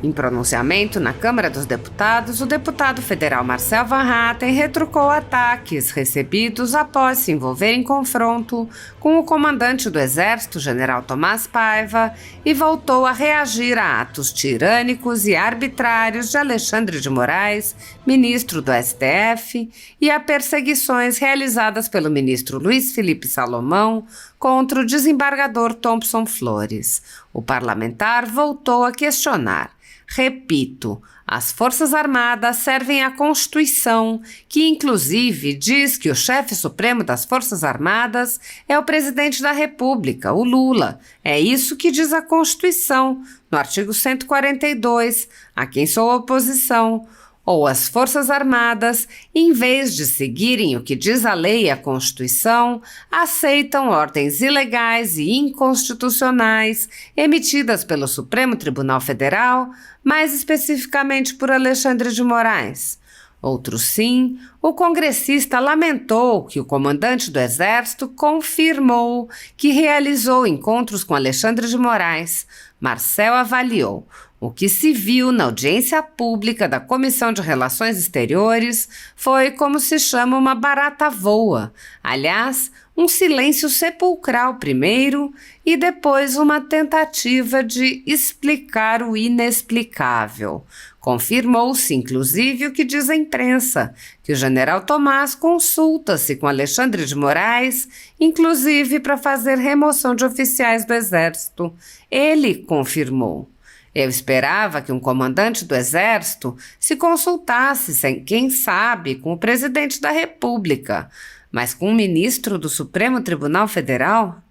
Em pronunciamento na Câmara dos Deputados, o deputado federal Marcel Van Hatten retrucou ataques recebidos após se envolver em confronto com o comandante do Exército, general Tomás Paiva, e voltou a reagir a atos tirânicos e arbitrários de Alexandre de Moraes, ministro do STF, e a perseguições realizadas pelo ministro Luiz Felipe Salomão contra o desembargador Thompson Flores. O parlamentar voltou a questionar. Repito, as Forças Armadas servem à Constituição, que inclusive diz que o chefe supremo das Forças Armadas é o presidente da República, o Lula. É isso que diz a Constituição, no artigo 142, a quem sou oposição. Ou as Forças Armadas, em vez de seguirem o que diz a lei e a Constituição, aceitam ordens ilegais e inconstitucionais emitidas pelo Supremo Tribunal Federal, mais especificamente por Alexandre de Moraes. Outro sim, o congressista lamentou que o comandante do Exército confirmou que realizou encontros com Alexandre de Moraes. Marcel avaliou. O que se viu na audiência pública da Comissão de Relações Exteriores foi como se chama uma barata voa. Aliás, um silêncio sepulcral primeiro e depois uma tentativa de explicar o inexplicável. Confirmou-se, inclusive, o que diz a imprensa, que o general Tomás consulta-se com Alexandre de Moraes, inclusive para fazer remoção de oficiais do Exército. Ele confirmou. Eu esperava que um comandante do Exército se consultasse, quem sabe, com o presidente da República, mas com um ministro do Supremo Tribunal Federal?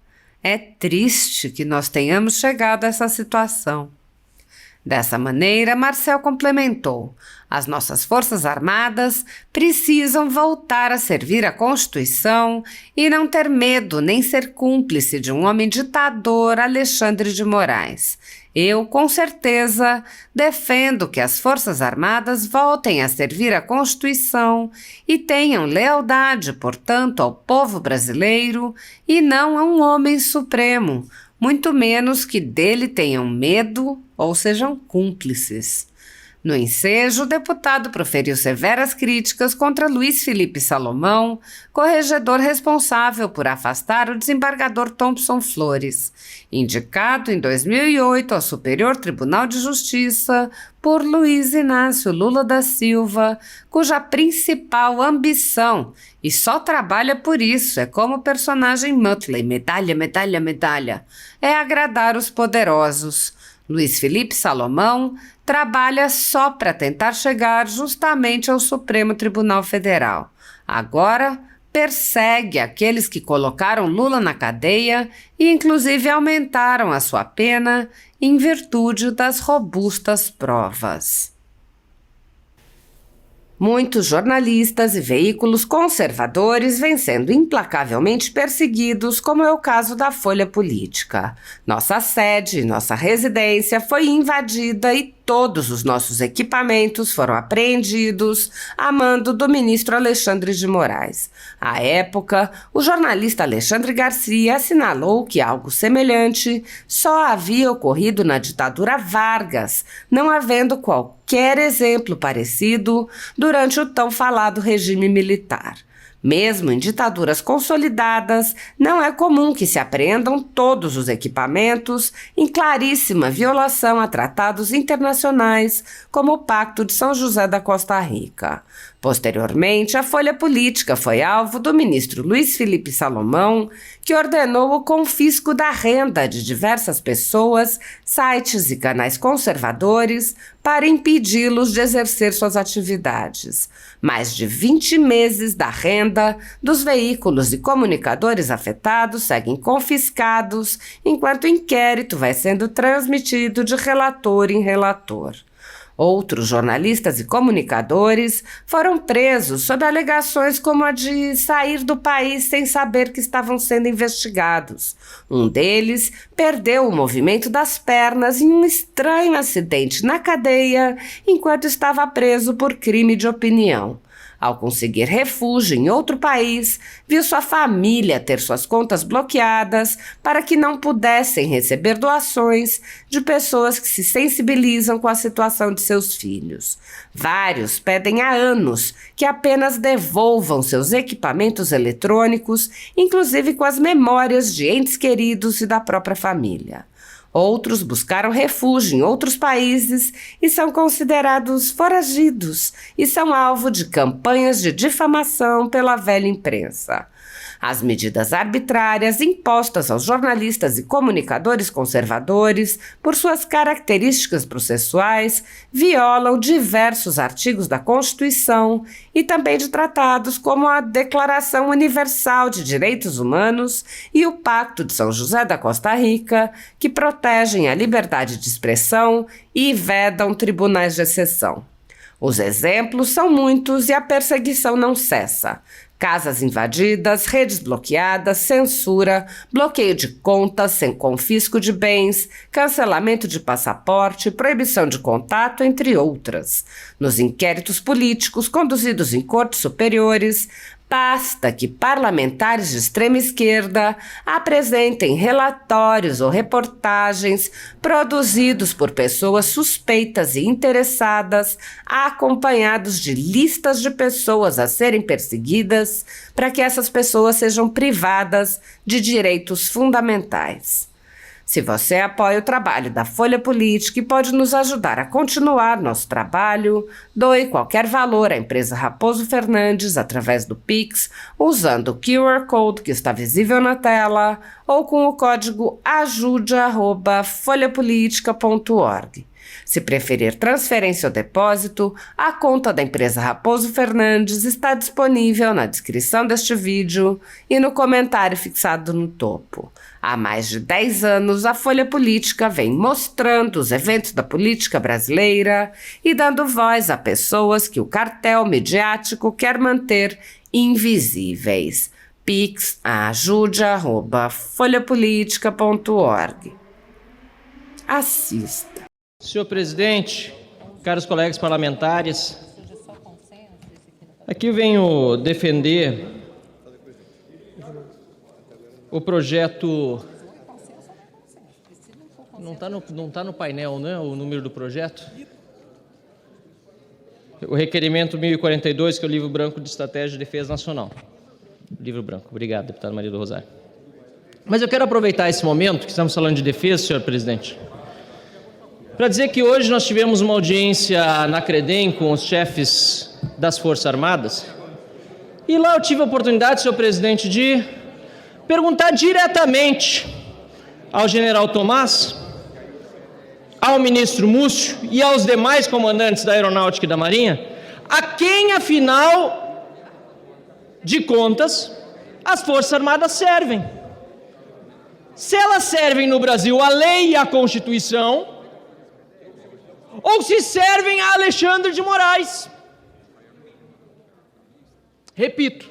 É triste que nós tenhamos chegado a essa situação. Dessa maneira, Marcel complementou: as nossas Forças Armadas precisam voltar a servir a Constituição e não ter medo nem ser cúmplice de um homem ditador, Alexandre de Moraes. Eu, com certeza, defendo que as Forças Armadas voltem a servir a Constituição e tenham lealdade, portanto, ao povo brasileiro e não a um homem supremo, muito menos que dele tenham medo ou sejam cúmplices. No ensejo, o deputado proferiu severas críticas contra Luiz Felipe Salomão, corregedor responsável por afastar o desembargador Thompson Flores, indicado em 2008 ao Superior Tribunal de Justiça por Luiz Inácio Lula da Silva, cuja principal ambição, e só trabalha por isso, é como o personagem Muttley, medalha, medalha, medalha, é agradar os poderosos. Luiz Felipe Salomão trabalha só para tentar chegar justamente ao Supremo Tribunal Federal. Agora, persegue aqueles que colocaram Lula na cadeia e inclusive aumentaram a sua pena em virtude das robustas provas. Muitos jornalistas e veículos conservadores vêm sendo implacavelmente perseguidos, como é o caso da Folha Política. Nossa sede, nossa residência foi invadida e todos os nossos equipamentos foram apreendidos a mando do ministro Alexandre de Moraes. À época, o jornalista Alexandre Garcia assinalou que algo semelhante só havia ocorrido na ditadura Vargas, não havendo qualquer exemplo parecido durante o tão falado regime militar. Mesmo em ditaduras consolidadas, não é comum que se apreendam todos os equipamentos em claríssima violação a tratados internacionais, como o Pacto de São José da Costa Rica. Posteriormente, a Folha Política foi alvo do ministro Luiz Felipe Salomão, que ordenou o confisco da renda de diversas pessoas, sites e canais conservadores para impedi-los de exercer suas atividades. Mais de 20 meses da renda dos veículos e comunicadores afetados seguem confiscados, enquanto o inquérito vai sendo transmitido de relator em relator. Outros jornalistas e comunicadores foram presos sob alegações como a de sair do país sem saber que estavam sendo investigados. Um deles perdeu o movimento das pernas em um estranho acidente na cadeia enquanto estava preso por crime de opinião. Ao conseguir refúgio em outro país, viu sua família ter suas contas bloqueadas para que não pudessem receber doações de pessoas que se sensibilizam com a situação de seus filhos. Vários pedem há anos que apenas devolvam seus equipamentos eletrônicos, inclusive com as memórias de entes queridos e da própria família. Outros buscaram refúgio em outros países e são considerados foragidos e são alvo de campanhas de difamação pela velha imprensa. As medidas arbitrárias impostas aos jornalistas e comunicadores conservadores, por suas características processuais, violam diversos artigos da Constituição e também de tratados como a Declaração Universal de Direitos Humanos e o Pacto de São José da Costa Rica, que protegem a liberdade de expressão e vedam tribunais de exceção. Os exemplos são muitos e a perseguição não cessa. Casas invadidas, redes bloqueadas, censura, bloqueio de contas sem confisco de bens, cancelamento de passaporte, proibição de contato, entre outras. Nos inquéritos políticos conduzidos em cortes superiores, basta que parlamentares de extrema esquerda apresentem relatórios ou reportagens produzidos por pessoas suspeitas e interessadas, acompanhados de listas de pessoas a serem perseguidas, para que essas pessoas sejam privadas de direitos fundamentais. Se você apoia o trabalho da Folha Política e pode nos ajudar a continuar nosso trabalho, doe qualquer valor à empresa Raposo Fernandes através do Pix, usando o QR Code que está visível na tela ou com o código ajude@folhapolitica.org. Se preferir transferência ou depósito, a conta da empresa Raposo Fernandes está disponível na descrição deste vídeo e no comentário fixado no topo. Há mais de 10 anos, a Folha Política vem mostrando os eventos da política brasileira e dando voz a pessoas que o cartel midiático quer manter invisíveis. Pix ajude@folhapolitica.org. Assista. Senhor presidente, caros colegas parlamentares, aqui eu venho defender o projeto. Não tá no painel, né? O número do projeto. O requerimento 1042, que é o livro branco de Estratégia de Defesa Nacional. Livro branco. Obrigado, deputado Maria do Rosário. Mas eu quero aproveitar esse momento que estamos falando de defesa, senhor presidente, para dizer que hoje nós tivemos uma audiência na CREDEM com os chefes das Forças Armadas e lá eu tive a oportunidade, senhor presidente, de perguntar diretamente ao general Tomás, ao ministro Múcio e aos demais comandantes da Aeronáutica e da Marinha, a quem, afinal de contas, as Forças Armadas servem. Se elas servem no Brasil a lei e a Constituição, ou se servem a Alexandre de Moraes. Repito,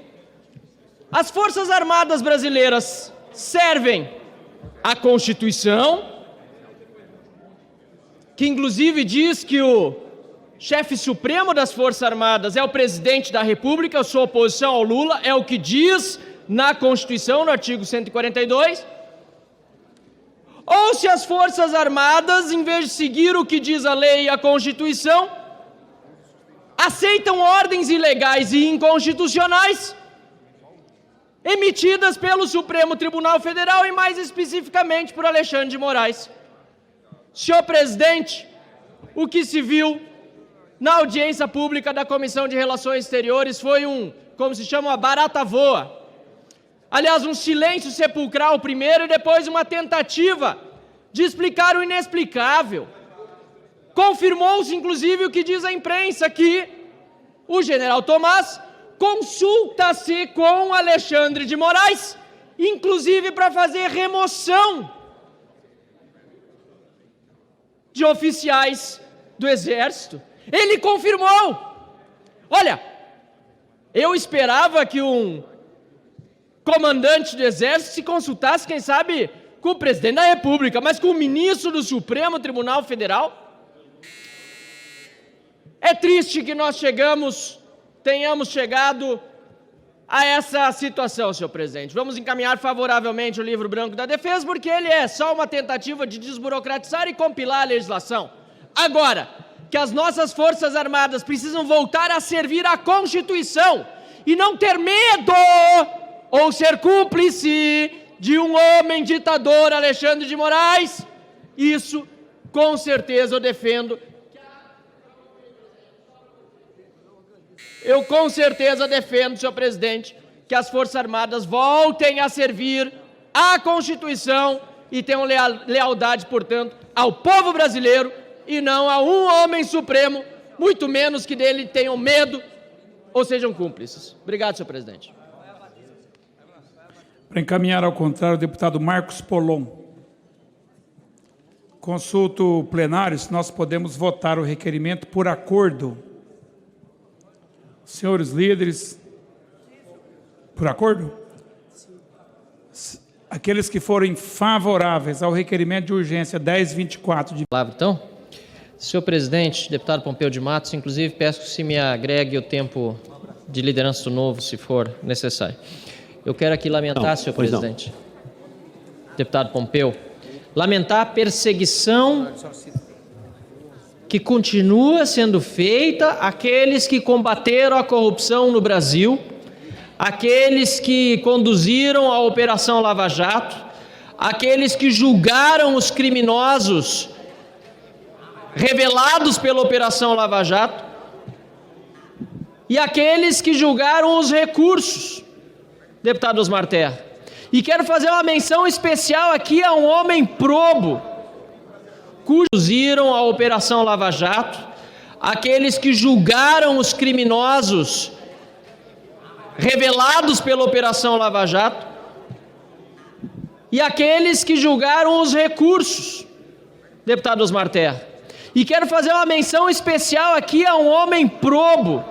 as Forças Armadas brasileiras servem a Constituição, que inclusive diz que o chefe supremo das Forças Armadas é o presidente da República, eu sou oposição ao Lula, é o que diz na Constituição, no artigo 142, ou se as Forças Armadas, em vez de seguir o que diz a lei e a Constituição, aceitam ordens ilegais e inconstitucionais emitidas pelo Supremo Tribunal Federal e mais especificamente por Alexandre de Moraes. Senhor presidente, o que se viu na audiência pública da Comissão de Relações Exteriores foi como se chama, uma barata voa. Aliás, um silêncio sepulcral primeiro e depois uma tentativa de explicar o inexplicável. Confirmou-se, inclusive, o que diz a imprensa, que o general Tomás consulta-se com Alexandre de Moraes, inclusive para fazer remoção de oficiais do Exército. Ele confirmou. Olha, eu esperava que um comandante do Exército se consultasse, quem sabe, com o presidente da República, mas com o ministro do Supremo Tribunal Federal. É triste que nós chegamos tenhamos chegado a essa situação, senhor presidente. Vamos encaminhar favoravelmente o livro branco da defesa, porque ele é só uma tentativa de desburocratizar e compilar a legislação. Agora, que as nossas Forças Armadas precisam voltar a servir à Constituição e não ter medo ou ser cúmplice de um homem ditador, Alexandre de Moraes, isso com certeza eu defendo. Eu com certeza defendo, senhor presidente, que as Forças Armadas voltem a servir à Constituição e tenham lealdade, portanto, ao povo brasileiro e não a um homem supremo, muito menos que dele tenham medo ou sejam cúmplices. Obrigado, senhor presidente. Para encaminhar ao contrário, o deputado Marcos Polon. Consulto o plenário se nós podemos votar o requerimento por acordo. Senhores líderes, por acordo? Aqueles que forem favoráveis ao requerimento de urgência 1024 de... Então, senhor presidente, deputado Pompeu de Matos, inclusive peço que se me agregue o tempo de liderança do Novo, se for necessário. Eu quero aqui lamentar, senhor presidente, deputado Pompeu, lamentar a perseguição que continua sendo feita àqueles que combateram a corrupção no Brasil, aqueles que conduziram a Operação Lava Jato, aqueles que julgaram os criminosos revelados pela Operação Lava Jato e aqueles que julgaram os recursos, deputado Osmar Terra. E quero fazer uma menção especial aqui a um homem probo, conduziram a Operação Lava Jato, aqueles que julgaram os criminosos revelados pela Operação Lava Jato e aqueles que julgaram os recursos, deputado Osmar Terra. E quero fazer uma menção especial aqui a um homem probo,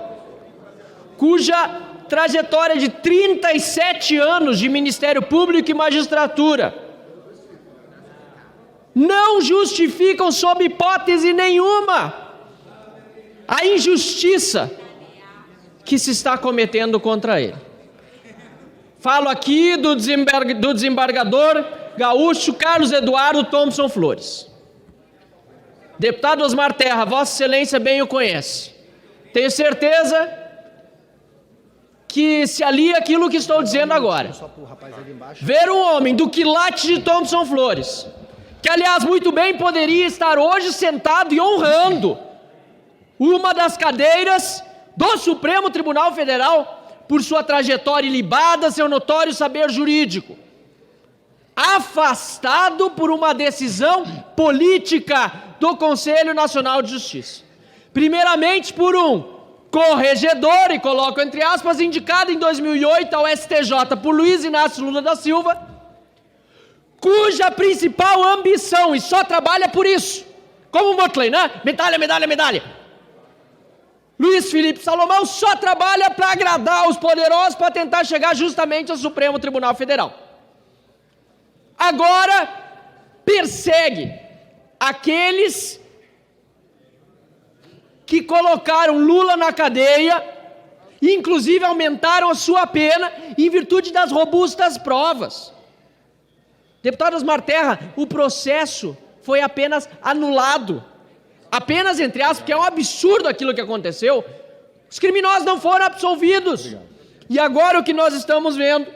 cuja trajetória de 37 anos de Ministério Público e magistratura não justificam, sob hipótese nenhuma, a injustiça que se está cometendo contra ele. Falo aqui do desembargador gaúcho Carlos Eduardo Thompson Flores. Deputado Osmar Terra, Vossa Excelência bem o conhece. Tenho certeza que se alia aquilo que estou dizendo agora. Ver um homem do quilate de Thompson Flores, que aliás muito bem poderia estar hoje sentado e honrando uma das cadeiras do Supremo Tribunal Federal por sua trajetória ilibada, seu notório saber jurídico, afastado por uma decisão política do Conselho Nacional de Justiça. Primeiramente por um corregedor, e coloco entre aspas, indicado em 2008 ao STJ por Luiz Inácio Lula da Silva, cuja principal ambição, e só trabalha por isso, como o Motley, né? Medalha, medalha, medalha. Luiz Felipe Salomão só trabalha para agradar os poderosos, para tentar chegar justamente ao Supremo Tribunal Federal. Agora, persegue aqueles que colocaram Lula na cadeia, e inclusive aumentaram a sua pena em virtude das robustas provas. Deputado Osmar Terra, o processo foi apenas anulado. Apenas entre aspas, porque é um absurdo aquilo que aconteceu. Os criminosos não foram absolvidos. Obrigado. E agora o que nós estamos vendo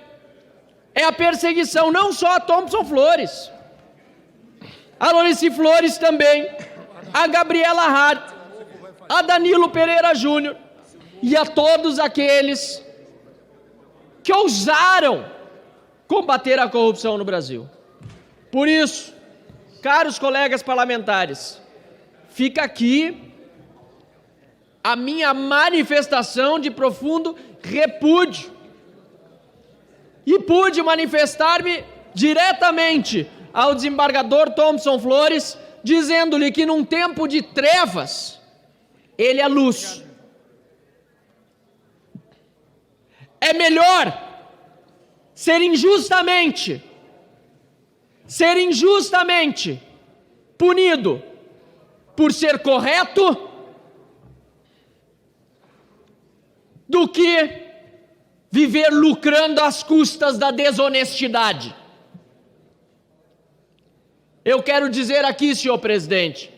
é a perseguição não só a Thompson Flores, a Lorici Flores também, a Gabriela Hart, a Danilo Pereira Júnior e a todos aqueles que ousaram combater a corrupção no Brasil. Por isso, caros colegas parlamentares, fica aqui a minha manifestação de profundo repúdio. E pude manifestar-me diretamente ao desembargador Thompson Flores, dizendo-lhe que num tempo de trevas, ele é luz. É melhor ser injustamente punido por ser correto do que viver lucrando às custas da desonestidade. Eu quero dizer aqui, senhor presidente,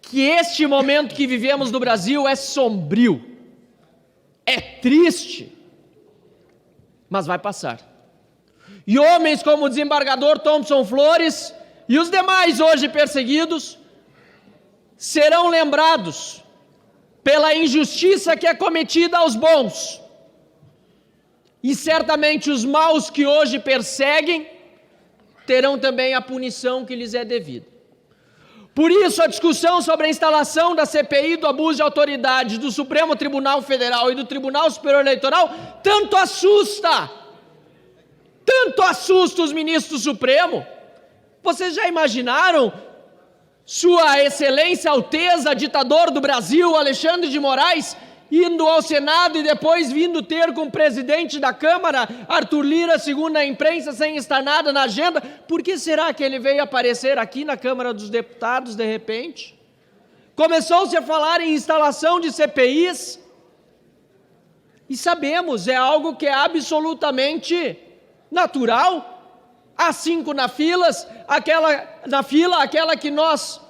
que este momento que vivemos no Brasil é sombrio, é triste, mas vai passar. E homens como o desembargador Thompson Flores e os demais hoje perseguidos serão lembrados pela injustiça que é cometida aos bons. E certamente os maus que hoje perseguem terão também a punição que lhes é devida. Por isso, a discussão sobre a instalação da CPI do abuso de autoridade do Supremo Tribunal Federal e do Tribunal Superior Eleitoral tanto assusta os ministros do Supremo. Vocês já imaginaram Sua Excelência Alteza, ditador do Brasil, Alexandre de Moraes, indo ao Senado e depois vindo ter com o presidente da Câmara, Arthur Lira, segundo a imprensa, sem estar nada na agenda? Por que será que ele veio aparecer aqui na Câmara dos Deputados de repente? Começou-se a falar em instalação de CPIs, e sabemos, é algo que é absolutamente natural. Há 5 na fila, aquela que nós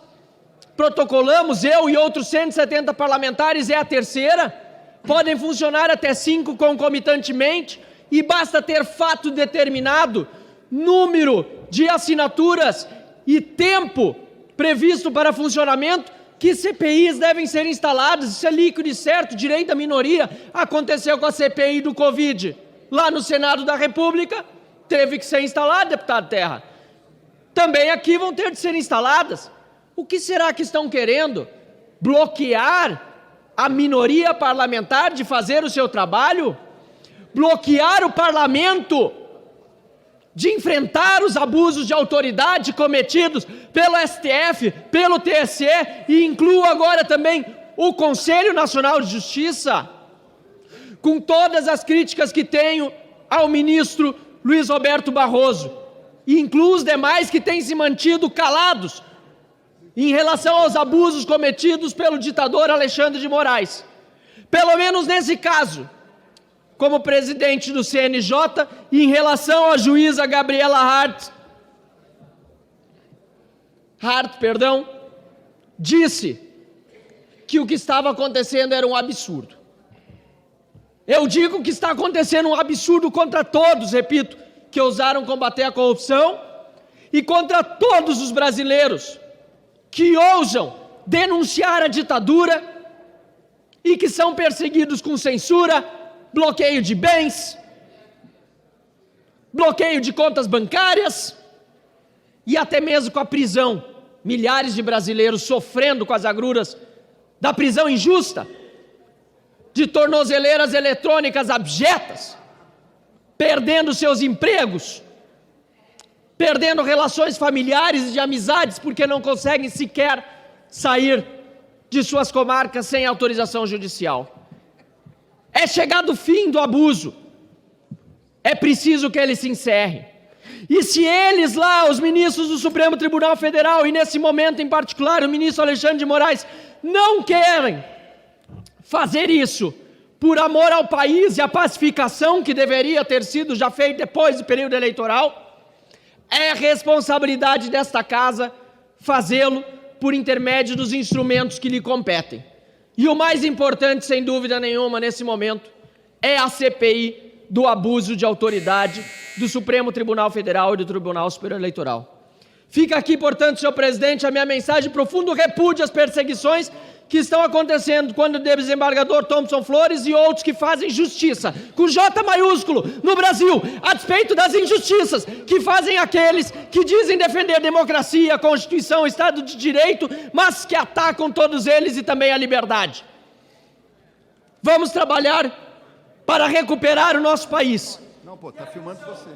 protocolamos, eu e outros 170 parlamentares, é a terceira. Podem funcionar até 5 concomitantemente, e basta ter fato determinado, número de assinaturas e tempo previsto para funcionamento, que CPIs devem ser instaladas. Isso é líquido e certo, direito da minoria. Aconteceu com a CPI do Covid, lá no Senado da República, teve que ser instalada, deputado Terra. Também aqui vão ter de ser instaladas. O que será que estão querendo? Bloquear a minoria parlamentar de fazer o seu trabalho? Bloquear o parlamento de enfrentar os abusos de autoridade cometidos pelo STF, pelo TSE, e incluo agora também o Conselho Nacional de Justiça? Com todas as críticas que tenho ao ministro Luiz Roberto Barroso, e incluo os demais que têm se mantido calados em relação aos abusos cometidos pelo ditador Alexandre de Moraes. Pelo menos nesse caso, como presidente do CNJ, e em relação à juíza Gabriela Hart, disse que o que estava acontecendo era um absurdo. Eu digo que está acontecendo um absurdo contra todos, repito, que ousaram combater a corrupção, e contra todos os brasileiros que ousam denunciar a ditadura e que são perseguidos com censura, bloqueio de bens, bloqueio de contas bancárias e até mesmo com a prisão. Milhares de brasileiros sofrendo com as agruras da prisão injusta, de tornozeleiras eletrônicas abjetas, perdendo seus empregos, perdendo relações familiares e de amizades, porque não conseguem sequer sair de suas comarcas sem autorização judicial. É chegado o fim do abuso, é preciso que ele se encerre. E se eles lá, os ministros do Supremo Tribunal Federal, e nesse momento em particular o ministro Alexandre de Moraes, não querem fazer isso por amor ao país e à pacificação que deveria ter sido já feita depois do período eleitoral, é responsabilidade desta casa fazê-lo por intermédio dos instrumentos que lhe competem. E o mais importante, sem dúvida nenhuma, nesse momento, é a CPI do abuso de autoridade do Supremo Tribunal Federal e do Tribunal Superior Eleitoral. Fica aqui, portanto, senhor presidente, a minha mensagem de profundo repúdio às perseguições que estão acontecendo quando o desembargador Thompson Flores e outros que fazem justiça, com J maiúsculo, no Brasil, a despeito das injustiças que fazem aqueles que dizem defender a democracia, a Constituição, o Estado de Direito, mas que atacam todos eles e também a liberdade. Vamos trabalhar para recuperar o nosso país. Não, pô, tá filmando você.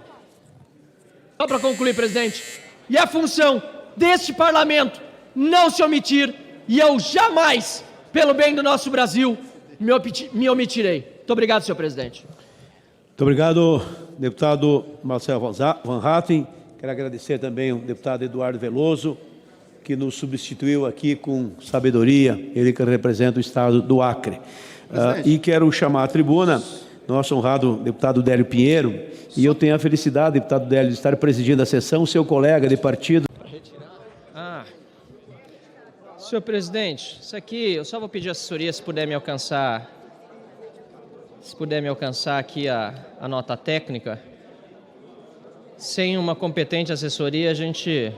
Só para concluir, presidente, e a função deste parlamento não se omitir, e eu jamais, pelo bem do nosso Brasil, me omitirei. Muito obrigado, senhor presidente. Muito obrigado, deputado Marcelo Van Hatten. Quero agradecer também ao deputado Eduardo Veloso, que nos substituiu aqui com sabedoria, ele que representa o estado do Acre. E quero chamar à tribuna nosso honrado deputado Délio Pinheiro, e eu tenho a felicidade, deputado Délio, de estar presidindo a sessão, seu colega de partido. Senhor presidente, isso aqui, eu só vou pedir assessoria se puder me alcançar, aqui a nota técnica. Sem uma competente assessoria, a gente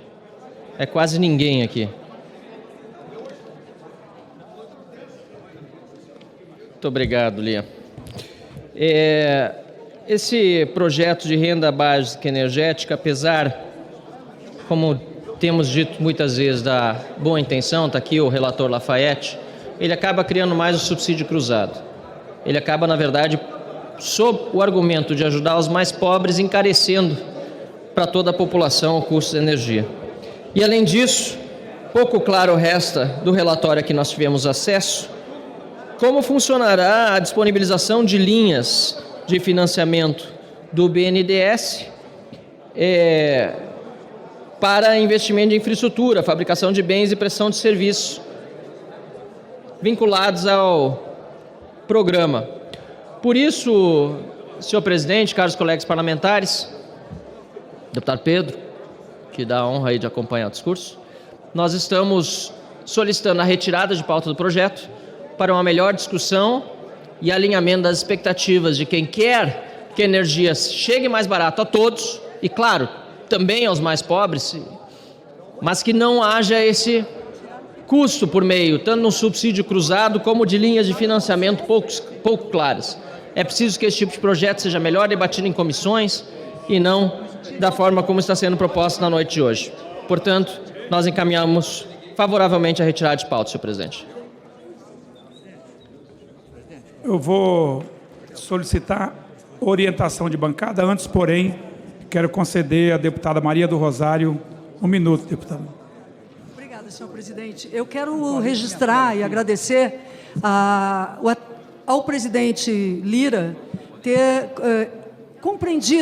é quase ninguém aqui. Muito obrigado, Lia. Esse projeto de renda básica energética, apesar, como temos dito muitas vezes, da boa intenção, está aqui o relator Lafayette, ele acaba criando mais o subsídio cruzado. Ele acaba, na verdade, sob o argumento de ajudar os mais pobres, encarecendo para toda a população o custo da energia. E, além disso, pouco claro resta do relatório a que nós tivemos acesso, como funcionará a disponibilização de linhas de financiamento do BNDES para investimento em infraestrutura, fabricação de bens e prestação de serviços vinculados ao programa. Por isso, senhor presidente, caros colegas parlamentares, deputado Pedro, que dá a honra aí de acompanhar o discurso, nós estamos solicitando a retirada de pauta do projeto para uma melhor discussão e alinhamento das expectativas de quem quer que a energia chegue mais barato a todos e, claro, também aos mais pobres, mas que não haja esse custo por meio, tanto no subsídio cruzado como de linhas de financiamento pouco claras. É preciso que esse tipo de projeto seja melhor debatido em comissões e não da forma como está sendo proposto na noite de hoje. Portanto, nós encaminhamos favoravelmente a retirada de pauta, senhor presidente. Eu vou solicitar orientação de bancada. Antes, porém, quero conceder à deputada Maria do Rosário 1 minuto, deputada. Obrigada, senhor presidente. Eu quero registrar e agradecer ao presidente Lira ter compreendido